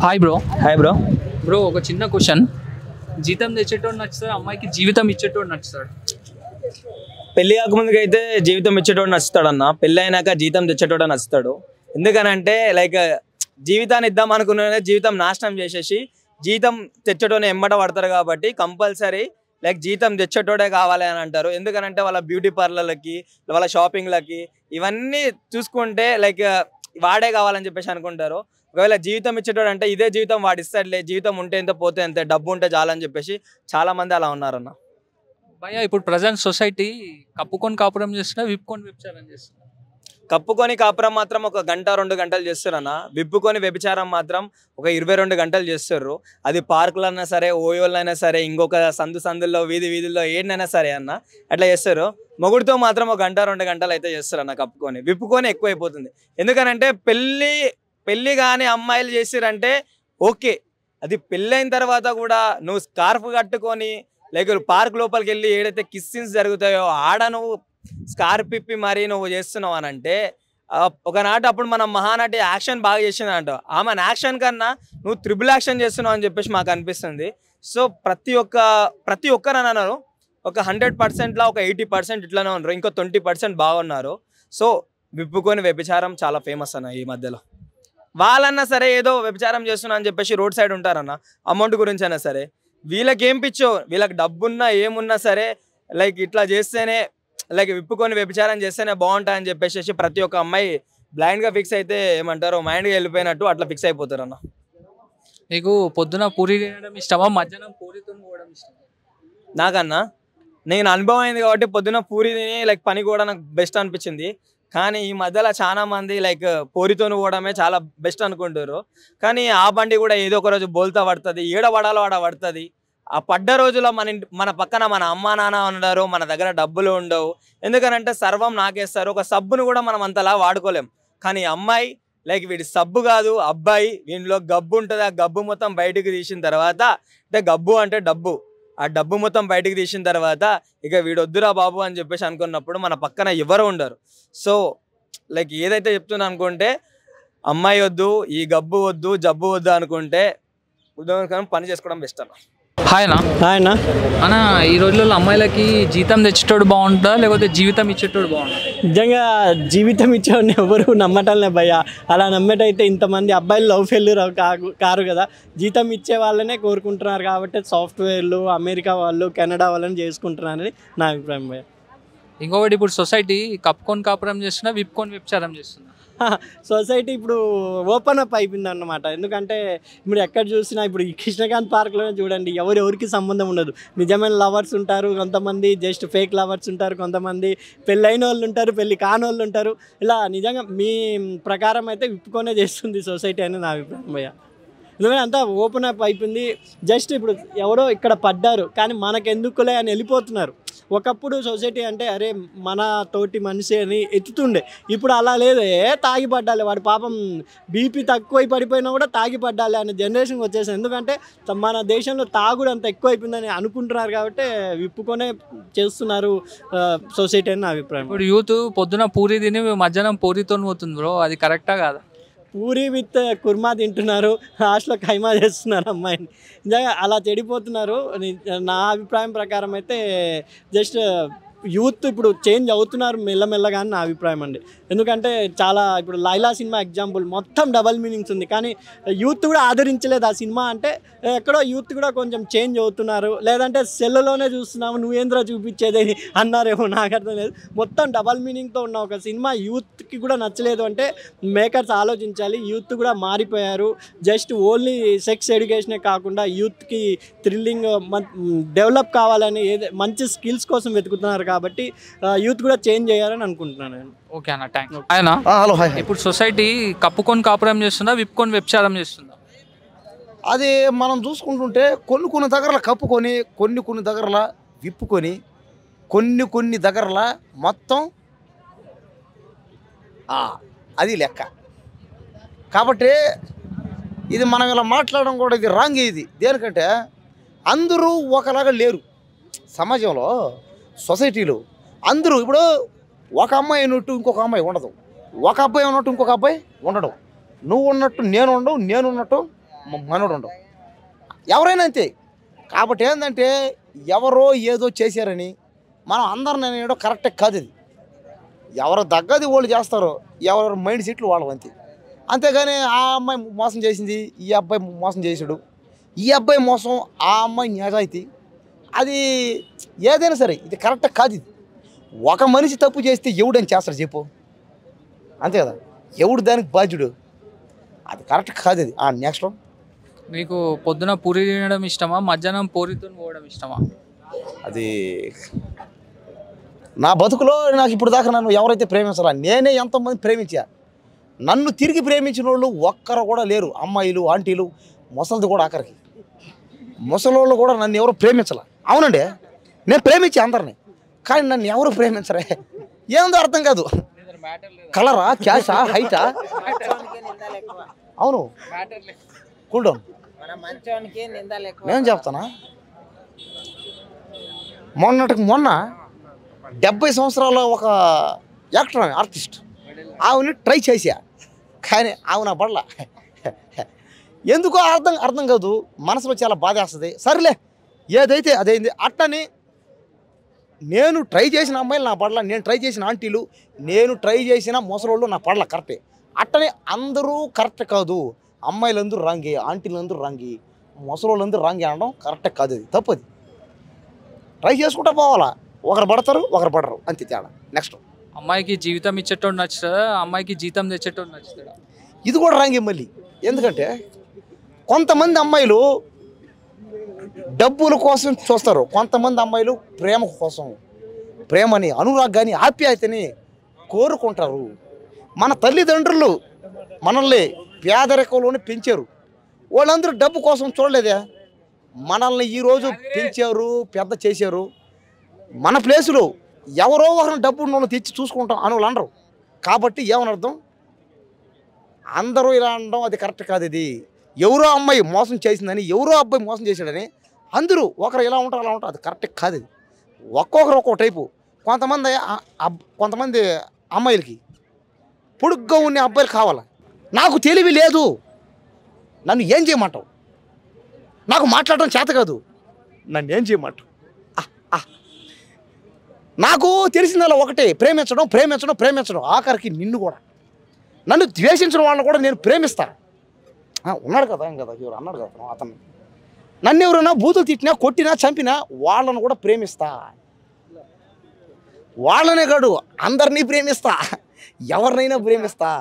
Hi bro. Hi bro. Bro ఒక చిన్న question, జీతం తెచ్చేటోడు నచ్చుతాడు, అమ్మాయికి జీవితం ఇచ్చేటోడు నచ్చుతాడు? పెళ్లి కాకముందుకు అయితే జీవితం ఇచ్చేటోడు నచ్చుతాడు అన్న, పెళ్ళి అయినాక జీతం తెచ్చేటోడు నచ్చుతాడు. ఎందుకనంటే లైక్ జీవితాన్ని ఇద్దాం అనుకున్న జీవితం నాశనం చేసేసి జీతం తెచ్చేటోని ఎంబట పడతారు కాబట్టి కంపల్సరీ లైక్ జీతం తెచ్చేటోడే కావాలి అని అంటారు. ఎందుకనంటే వాళ్ళ బ్యూటీ పార్లర్లకి, వాళ్ళ షాపింగ్లకి ఇవన్నీ చూసుకుంటే లైక్ వాడే కావాలని చెప్పేసి అనుకుంటారు. ఒకవేళ జీవితం ఇచ్చేటోడు అంటే ఇదే జీవితం వాడు ఇస్తాడులే, జీవితం ఉంటే ఎంత పోతే ఎంత, డబ్బు ఉంటే చాలని చెప్పేసి చాలా మంది అలా ఉన్నారన్న. భయ్యా ఇప్పుడు ప్రజెంట్ సొసైటీ కప్పుకొని కాపురం చేస్తున్నా, విప్పుకొని వ్యభిచారం చేస్తున్నా? కప్పుకొని కాపురం మాత్రం ఒక గంట 2 గంటలు చేస్తారు అన్న. విప్పుకొని వ్యభిచారం మాత్రం ఒక 22 గంటలు చేస్తారు. అది పార్కులైనా సరే, ఓయోలైనా సరే, ఇంకొక సందుల్లో వీధుల్లో ఏడైనా సరే అన్న అట్లా చేస్తారు. మొగుడితో మాత్రం ఒక గంట 2 గంటలు అయితే చేస్తారు అన్న కప్పుకొని. విప్పుకొని ఎక్కువైపోతుంది. ఎందుకనంటే పెళ్ళి కానీ అమ్మాయిలు చేసిరంటే ఓకే, అది పెళ్ళైన తర్వాత కూడా నువ్వు స్కార్ఫ్ కట్టుకొని లైక్ పార్క్ లోపలికి వెళ్ళి ఏదైతే కిస్సిన్స్ జరుగుతాయో ఆడ నువ్వు స్కార్ఫ్ ఇప్పి మరీ నువ్వు చేస్తున్నావు అని అంటే ఒకనాటి అప్పుడు మనం మహానటి యాక్షన్ బాగా చేసింది అంటావు. ఆమె యాక్షన్ కన్నా నువ్వు త్రిబుల్ యాక్షన్ చేస్తున్నావు అని చెప్పేసి మాకు అనిపిస్తుంది. సో ప్రతి ఒక్కరు అన్నారు ఒక 100%లా ఒక 80% ఇట్లానే ఉన్నారు, ఇంకో 20% బాగున్నారు. సో విప్పుకొని వ్యభిచారం చాలా ఫేమస్ అన్న ఈ మధ్యలో. వాళ్ళన్నా సరే ఏదో వ్యభిచారం చేస్తున్నా అని చెప్పేసి రోడ్ సైడ్ ఉంటారన్న, అమౌంట్ గురించి అయినా సరే. వీళ్ళకి ఏం పిచ్చో, వీళ్ళకి డబ్బున్నా ఏమున్నా సరే లైక్ ఇట్లా చేస్తేనే లైక్ విప్పుకొని వ్యభిచారం చేస్తేనే బాగుంటాయని చెప్పేసి ప్రతి ఒక్క అమ్మాయి బ్లైండ్గా ఫిక్స్ అయితే ఏమంటారు మైండ్గా వెళ్ళిపోయినట్టు అట్లా ఫిక్స్ అయిపోతారు అన్న. నీకు పొద్దున పూరి తినడం ఇష్టమా, మధ్యాహ్నం పూరితో పోవడం ఇష్టమా? నాకన్నా నేను అనుభవం అయింది కాబట్టి పొద్దున పూరి తిని లైక్ పని కూడా నాకు బెస్ట్ అనిపించింది. కానీ ఈ మధ్యలో చాలా మంది లైక్ పూరితోని పోవడమే చాలా బెస్ట్ అనుకుంటారు. కానీ ఆ బండి కూడా ఏదో ఒక రోజు బోల్తా పడుతుంది, ఏడ పడాలో ఆడ పడుతుంది. ఆ పడ్డ రోజులో మన పక్కన మన అమ్మ నాన్న ఉండరు, మన దగ్గర డబ్బులు ఉండవు. ఎందుకనంటే సర్వం నాకేస్తారు. ఒక సబ్బును కూడా మనం అంతలా వాడుకోలేం. కానీ అమ్మాయి లైక్ వీడి సబ్బు కాదు అబ్బాయి, వీడిలో గబ్బు ఉంటుంది. ఆ గబ్బు మొత్తం బయటకు తీసిన తర్వాత అంటే గబ్బు అంటే డబ్బు, ఆ డబ్బు మొత్తం బయటకు తీసిన తర్వాత ఇక వీడొద్దురా బాబు అని చెప్పేసి అనుకున్నప్పుడు మన పక్కన ఎవరు ఉండరు. సో లైక్ ఏదైతే చెప్తున్నా అనుకుంటే అమ్మాయి వద్దు, ఈ గబ్బు వద్దు, జబ్బు వద్దు అనుకుంటే ఉద్యోగం పని చేసుకోవడం బెస్ట్ అన్న. హాయ్ అన్న. అన్న ఈ రోజుల్లో అమ్మాయిలకి జీతం తెచ్చేటోడు బాగుంటుందా లేకపోతే జీవితం ఇచ్చేటోడు బాగుంటుందా? నిజంగా జీవితం ఇచ్చేవాడిని ఎవరు నమ్మటంలే భయ్య. అలా నమ్మేటైతే ఇంతమంది అబ్బాయిలు లవ్ ఫెయిల్యూర్ కారు కదా. జీతం ఇచ్చే వాళ్ళనే కోరుకుంటున్నారు కాబట్టి సాఫ్ట్వేర్లు, అమెరికా వాళ్ళు, కెనడా వాళ్ళని చేసుకుంటున్నారని నా అభిప్రాయం భయ్య. ఇంకొకటి ఇప్పుడు సొసైటీ కప్పుకొని కాపురం చేస్తున్నా, విప్పుకొని వ్యభిచారం చేస్తున్నా? సొసైటీ ఇప్పుడు ఓపెన్ అప్ అయిపోయింది అన్నమాట. ఎందుకంటే ఇప్పుడు ఎక్కడ చూసినా ఇప్పుడు ఈ కృష్ణకాంత్ పార్క్లోనే చూడండి, ఎవరికి సంబంధం ఉండదు. నిజమైన లవర్స్ ఉంటారు, కొంతమంది జస్ట్ ఫేక్ లవర్స్ ఉంటారు, కొంతమంది పెళ్ళైన వాళ్ళు ఉంటారు, పెళ్ళి కాని వాళ్ళు ఉంటారు. ఇలా నిజంగా మీ ప్రకారం అయితే విప్పుకొనే చేస్తుంది సొసైటీ అని నా అభిప్రాయం భయ్య. ఎందుకంటే అంతా ఓపెన్ అప్ అయిపోయింది. జస్ట్ ఇప్పుడు ఎవరో ఇక్కడ పడ్డారు కానీ మనకెందుకులే అని వెళ్ళిపోతున్నారు. ఒకప్పుడు సొసైటీ అంటే అరే మన తోటి మనిషి అని ఎత్తుతుండే, ఇప్పుడు అలా లేదు. తాగి పడ్డాలి వాడు, పాపం బీపీ తక్కువై పడిపోయినా కూడా తాగి పడ్డాలి అనే జనరేషన్కి వచ్చేసింది. ఎందుకంటే మన దేశంలో తాగుడు అంత ఎక్కువైపోయిందని అనుకుంటున్నారు కాబట్టి విప్పుకొనే చేస్తున్నారు సొసైటీ అని నా అభిప్రాయం. ఇప్పుడు యూత్ పొద్దున పూరి తిని మధ్యాహ్నం పూరితో పోతుంది బ్రో, అది కరెక్టా కాదా? పూరి విత్ కుర్మా తింటున్నారు, లాస్ట్లో ఖైమా చేస్తున్నారు అమ్మాయిని. నిజంగా అలా చెడిపోతున్నారు. నా అభిప్రాయం ప్రకారం అయితే జస్ట్ యూత్ ఇప్పుడు చేంజ్ అవుతున్నారు మెల్లమెల్లగా అని నా అభిప్రాయం అండి. ఎందుకంటే చాలా ఇప్పుడు లైలా సినిమా ఎగ్జాంపుల్, మొత్తం డబల్ మీనింగ్స్ ఉంది కానీ యూత్ కూడా ఆదరించలేదు ఆ సినిమా. అంటే ఎక్కడో యూత్ కూడా కొంచెం చేంజ్ అవుతున్నారు. లేదంటే సెల్లులోనే చూస్తున్నాము నువ్వేంద్ర చూపించేది అన్నారేమో, నాకు అర్థం లేదు. మొత్తం డబల్ మీనింగ్తో ఉన్న ఒక సినిమా యూత్కి కూడా నచ్చలేదు అంటే మేకర్స్ ఆలోచించాలి. యూత్ కూడా మారిపోయారు. జస్ట్ ఓన్లీ సెక్స్ ఎడ్యుకేషనే కాకుండా యూత్కి థ్రిల్లింగ్ డెవలప్ కావాలని మంచి స్కిల్స్ కోసం వెతుకుతున్నారు కాబట్టి యూత్ కూడా చేంజ్ చేయాలని అనుకుంటున్నాను నేను. ఓకే అన్న, థ్యాంక్ యూ. ఆయన హలో హాయ్. ఇప్పుడు సొసైటీ కప్పుకొని కాపురం చేస్తుందా, విప్పుకొని వ్యభిచారం చేస్తుందా? అది మనం చూసుకుంటుంటే కొన్ని దగ్గరలో కప్పుకొని, కొన్ని దగ్గరలో విప్పుకొని, కొన్ని దగ్గరలో మొత్తం అది లెక్క. కాబట్టి ఇది మనం ఇలా మాట్లాడడం కూడా ఇది రాంగ్. ఇది దేనికంటే అందరూ ఒకలాగా లేరు సమాజంలో, సొసైటీలో. అందరూ ఇప్పుడు ఒక అమ్మాయి ఉన్నట్టు ఇంకొక అమ్మాయి ఉండదు, ఒక అబ్బాయి ఉన్నట్టు ఇంకొక అబ్బాయి ఉండడు, నువ్వు ఉన్నట్టు నేను ఉండవు, నేను ఉన్నట్టు మనోడు ఉండవు. ఎవరైనా అంతే. కాబట్టి ఏంటంటే ఎవరో ఏదో చేశారని మనం అందరిని అనేయడం కరెక్టే కాదు. అది ఎవరు తగ్గది వాళ్ళు చేస్తారో, ఎవరు మైండ్ సెట్లు వాళ్ళు అంతే. అంతేగాని ఆ అమ్మాయి మోసం చేసింది, ఈ అబ్బాయి మోసం చేసాడు, ఈ అబ్బాయి మోసం, ఆ అమ్మాయి నిజాయితీ, అది ఏదైనా సరే ఇది కరెక్ట్ కాదు. ఇది ఒక మనిషి తప్పు చేస్తే ఎవడని చేస్తాడు చెప్పు, అంతే కదా, ఎవడు దానికి బాధ్యుడు, అది కరెక్ట్ కాదు. అది నెక్స్ట్ మీకు పొద్దున పూరి తినడం ఇష్టమా, మధ్యాహ్నం పూరితో పోవడం ఇష్టమా? అది నా బతుకులో నాకు ఇప్పుడు దాకా నన్ను ఎవరైతే ప్రేమించాలా, నేనే ఎంతోమంది ప్రేమించా, నన్ను తిరిగి ప్రేమించిన వాళ్ళు ఒక్కరు కూడా లేరు. అమ్మాయిలు, ఆంటీలు, ముసలిది కూడా ఆఖరికి ముసలోళ్ళు కూడా నన్ను ఎవరు ప్రేమించాల. అవునండి, నేను ప్రేమించే అందరిని, కానీ నన్ను ఎవరు ప్రేమించరే, ఏందో అర్థం కాదు. కలరా, క్యాషా, హైటా? అవును, కూల్ డౌన్. నేను చెప్తానా, మొన్న 70 సంవత్సరాల ఒక యాక్టర్, ఆర్టిస్ట్, ఆవిని ట్రై చేసా, కానీ ఆమె నా పడల. ఎందుకో అర్థం కాదు, మనసులో చాలా బాధ వేస్తుంది. సరేలే, ఏదైతే అదైంది. అట్టని నేను ట్రై చేసిన అమ్మాయిలు నా పడల, నేను ట్రై చేసిన ఆంటీలు, నేను ట్రై చేసిన ముసలోళ్ళు నా పడల కరెక్టే. అట్టని అందరూ కరెక్ట్ కాదు. అమ్మాయిలందరూ రాంగి, ఆంటీలందరూ రాంగి, ముసలోళ్ళందరూ రాంగి అనడం కరెక్ట్ కాదు. అది తప్పది. ట్రై చేసుకుంటా పోవాలా, ఒకరు పడతారు, ఒకరు పడరు, అంతే తేడా. నెక్స్ట్ అమ్మాయికి జీవితం ఇచ్చేటోడు నచ్చుతుందా, అమ్మాయికి జీతం తెచ్చేటోడు నచ్చుతాడా? ఇది కూడా రాంగి మళ్ళీ. ఎందుకంటే కొంతమంది అమ్మాయిలు డబ్బుల కోసం చూస్తారు, కొంతమంది అమ్మాయిలు ప్రేమ కోసం, ప్రేమని, అనురాగాన్ని, ఆప్యాయతని కోరుకుంటారు. మన తల్లిదండ్రులు మనల్ని పేదరికంలోనే పెంచారు, వాళ్ళందరూ డబ్బు కోసం చూడలేదే, మనల్ని ఈరోజు పెంచారు, పెద్ద చేశారు. మన ప్లేసులో ఎవరో ఒకరిని డబ్బు ఉన్నోళ్ళు తెచ్చి చూసుకుంటాం అని వాళ్ళు అనరు. కాబట్టి ఏమని అర్థం, అందరూ ఇలా అనడం అది కరెక్ట్ కాదు. ఇది ఎవరో అమ్మాయి మోసం చేసిందని, ఎవరో అబ్బాయి మోసం చేశాడని అందరూ ఒకరు ఇలా ఉంటారు, అలా ఉంటారు, అది కరెక్ట్ కాదు. ఇది ఒక్కొక్కరు ఒక్కో టైపు. కొంతమంది అమ్మాయిలకి పొడుగ్గా ఉండే అబ్బాయిలు కావాలి. నాకు తెలివి లేదు, నన్ను ఏం చేయమంటావు, నాకు మాట్లాడడం చేత కాదు, నన్ను ఏం చేయమంటావు. నాకు తెలిసిందల్లా ఒకటే, ప్రేమించడం ప్రేమించడం ప్రేమించడం, ఆఖరికి నిన్ను కూడా, నన్ను ద్వేషించిన వాళ్ళని కూడా నేను ప్రేమిస్తా. ఉన్నాడు కదా, కదా ఎవరు అన్నాడు కదా అతను, నన్ను ఎవరైనా బూతులు తిట్టినా, కొట్టినా, చంపినా వాళ్ళను కూడా ప్రేమిస్తా. వాళ్ళనే కాదు, అందరినీ ప్రేమిస్తా, ఎవరినైనా ప్రేమిస్తా.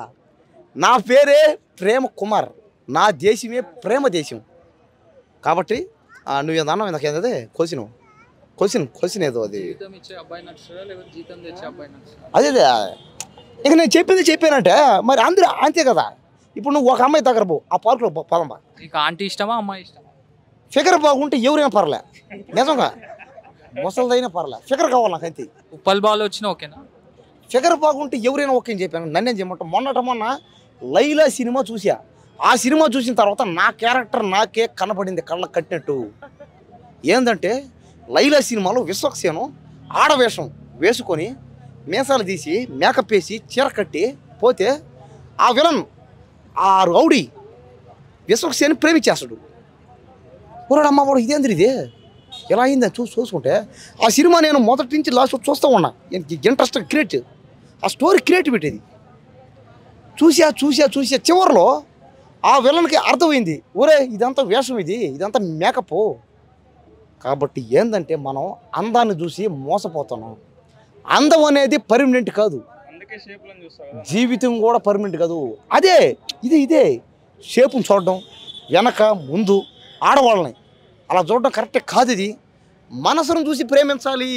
నా పేరే ప్రేమ కుమార్, నా దేశమే ప్రేమ దేశం. కాబట్టి నువ్వేదన్నా నాకేదైతే క్వశ్చన్ ఏదో అది, అదే ఇక నేను చెప్పానంటే మరి అందరూ అంతే కదా. ఇప్పుడు నువ్వు ఒక అమ్మాయి దగ్గర పో, ఆ పార్కులో పదమ్మా, నీకు ఆంటీ ఇష్టమా, అమ్మాయి ఇష్టమా? ఫిగర్ బాగుంటే ఎవరైనా పర్లే, నిజంగా ముసలిదైనా పర్లే, ఫిగర్ కావాలి నాకు అంతే. ఉప్పల్ బాల్ వచ్చినా ఓకేనా? ఫిగర్ బాగుంటే ఎవరైనా ఓకే అని చెప్పాను. నన్నేం చేయమంటావు, మొన్న లైలా సినిమా చూసా, ఆ సినిమా చూసిన తర్వాత నా క్యారెక్టర్ నాకే కనపడింది కళ్ళకు కట్టినట్టు. ఏంటంటే లైలా సినిమాలో విశ్వక్సేను ఆడవేషం వేసుకొని మీసాలు తీసి మేకప్ వేసి చీర కట్టి పోతే ఆ విలన్, ఆ రౌడీ విశ్వక్సేను ప్రేమించేస్తాడు. ఊరాడమ్మ వాడు ఇదేంద్ర ఇది ఎలా అయిందని చూసుకుంటే ఆ సినిమా నేను మొదటి నుంచి లాస్ట్ చూస్తూ ఉన్నా. ఇంట్రెస్ట్ ఆ స్టోరీ క్రియేటివిటీ ఇది చూసా చివరిలో ఆ విలన్కి అర్థమైంది, ఒరే ఇదంతా వేషం, ఇదంతా మేకప్. కాబట్టి ఏంటంటే మనం అందాన్ని చూసి మోసపోతున్నాం. అందం అనేది పర్మనెంట్ కాదు, జీవితం కూడా పర్మనెంట్ కాదు. ఇదే షేపుని చూడడం, వెనక ముందు ఆడవాళ్ళని అలా చూడడం కరెక్టే కాదు. ఇది మనసును చూసి ప్రేమించాలి.